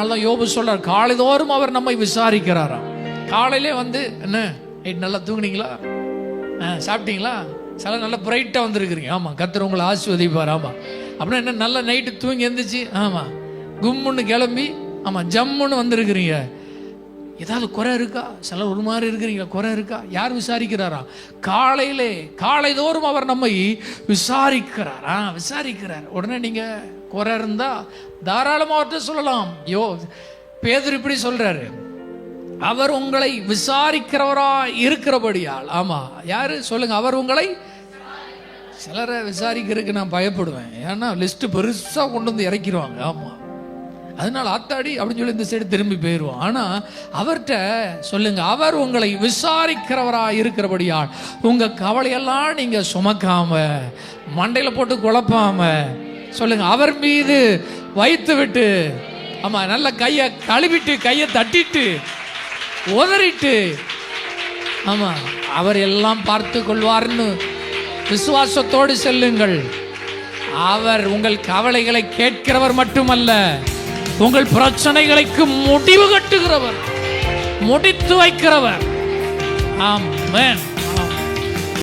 அதனால யோபு சொல்றார், காலைதோறும் அவர் நம்மை விசாரிக்கிறாராம். காலையிலே வந்து என்ன நைட் நல்லா தூங்குனீங்களா, சாப்பிட்டீங்களா, சில நல்லா பிரைட்டாக வந்துருக்குறீங்க. ஆமாம், கர்த்தர் உங்களை ஆசீர்வதிப்பார். ஆமாம், அப்படின்னா என்ன, நல்லா நைட்டு தூங்கி எழுந்திரிச்சு ஆமாம் கும்முன்னு கிளம்பி ஆமாம் ஜம்முன்னு வந்திருக்கிறீங்க. ஏதாவது குறை இருக்கா, சில ஒரு மாதிரி இருக்கிறீங்களா, குறை இருக்கா, யார் விசாரிக்கிறாரா? காலைதோறும் அவர் நம்மை விசாரிக்கிறாரா, விசாரிக்கிறார். உடனே நீங்கள் குறை இருந்தால் தாராளமாக அவர்கிட்ட சொல்லலாம். பேதுரு இப்படி சொல்றாரு, அவர் உங்களை விசாரிக்கிறவரா இருக்கிறபடியால். ஆமா, யாரு சொல்லுங்க, அவர் உங்களை. சிலரை விசாரிக்கிறதுக்கு நான் பயப்படுவேன், ஏன்னா லிஸ்ட் பெருசா கொண்டு வந்து இறக்கிடுவாங்க. ஆமா, அதனால ஆத்தாடி அப்படின்னு சொல்லி இந்த சைடு திரும்பி போயிடுவோம். ஆனா அவர்கிட்ட சொல்லுங்க, அவர் உங்களை விசாரிக்கிறவரா இருக்கிறபடியால் உங்க கவலையெல்லாம் நீங்க சுமக்காம மண்டையில போட்டு குழப்பாம சொல்லுங்க, அவர் மீது வைத்து விட்டு ஆமா நல்ல கையை கழுவிட்டு கையை தட்டிட்டு உதறிட்டு ஆமா அவர் எல்லாம் பார்த்து கொள்வார்னு விசுவாசத்தோடு செல்லுங்கள். அவர் உங்கள் கவலைகளை கேட்கிறவர் மட்டுமல்ல, உங்கள் பிரச்சனைகளுக்கு முடிவு கட்டுகிறவர், முடித்து வைக்கிறவர். ஆமென்.